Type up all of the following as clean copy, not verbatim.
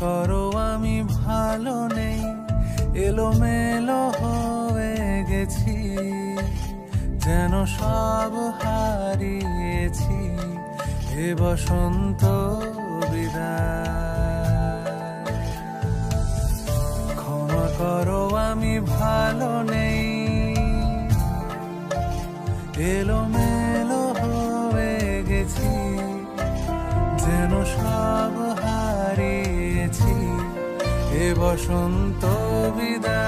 করো আমি ভালো নেই, এলোমেলো হয়ে গেছি, যেন সব হারিয়েছি, হে বসন্ত বিদায়। ক্ষমা করো আমি ভালো নেই, এলোমেলো হয়ে গেছি, যেন সব হারিয়েছি, হে বসন্ত বিদায়।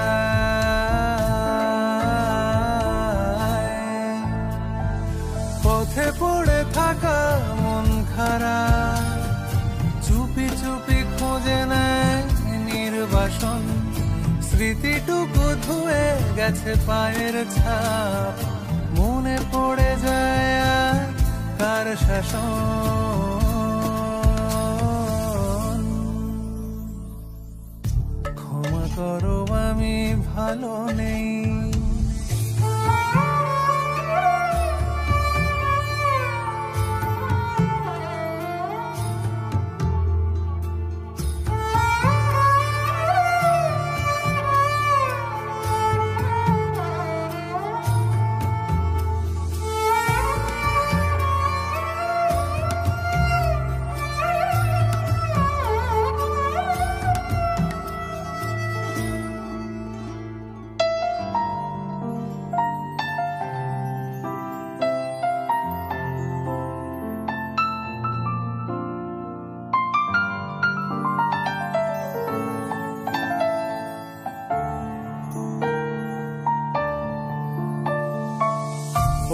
পথে পড়ে থাকা মন খারাপ চুপি চুপি খুঁজে নেয় নির্বাসন, স্মৃতিটুকু ধুয়ে গেছে পায়ের ছাপ, মনে পড়ে যায় আর কার শাসন। ক্ষমা করো আমি ভালো নেই।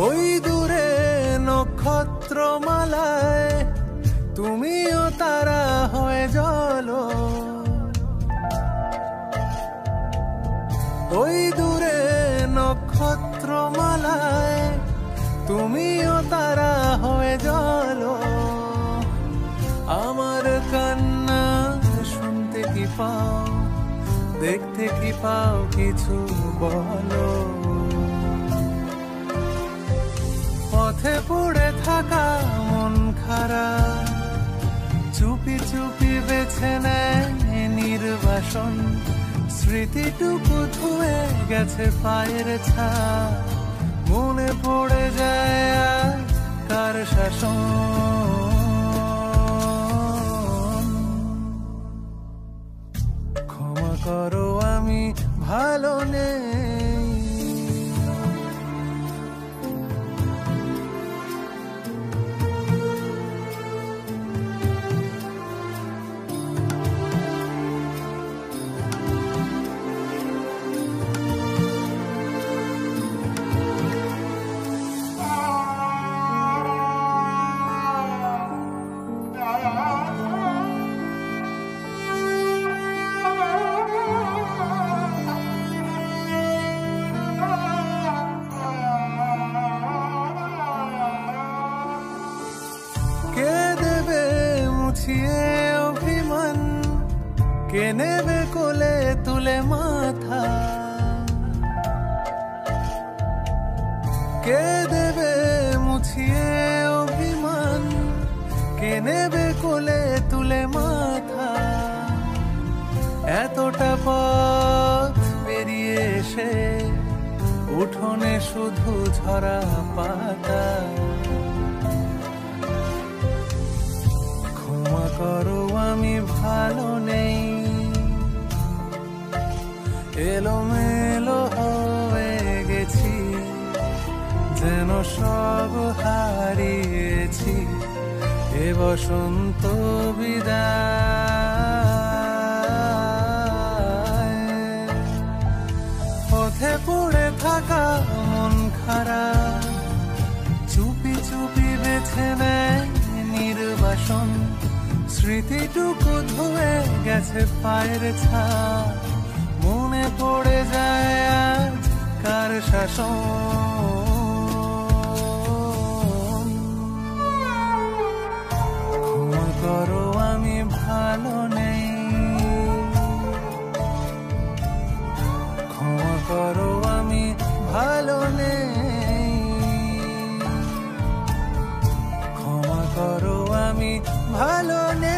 ওই দূরে নক্ষত্রমালায় তুমিও তারা হয়ে জ্বলো, ওই দূরে নক্ষত্রমালায় তুমিও তারা হয়ে জ্বলো। আমার কান্না শুনতে কি পাও, দেখতে কি পাও, কিছু বলো। পথে পড়ে থাকা মন খারাপ চুপি চুপি বেছে নেয় নির্বাসন, স্মৃতিটুকু ধুয়ে গেছে পায়ের ছাপ, মনে পড়ে যায় আর কার শাসন। ক্ষমা করো আমি ভালো নেই। কে দেবে মুছিয়ে অভিমান, কে নেবে কোলে তুলে মাথা, কে দেবে মুছিয়ে অভিমান, কে নেবে কোলে তুলে মাথা। এতটা পথ পেরিয়ে এসে উঠোনে শুধু ঝরা পাতা। ক্ষমা করো আমি ভালো নেই, এলোমেলো হয়ে গেছি, যেন সব হারিয়েছি, এ বসন্ত বিদায়। পথে পড়ে থাকা মন খারাপ চুপি চুপি বেছে নেয় নির্বাসন, স্মৃতিটুকু ধুয়ে গেছে পায়ের ছাপ, মনে পড়ে যায় আজ কার শাসন। ক্ষমা করো আমি ভালো নেই, ক্ষমা করো আমি ভালো নেই, ক্ষমা করো আমি ভালো নেই।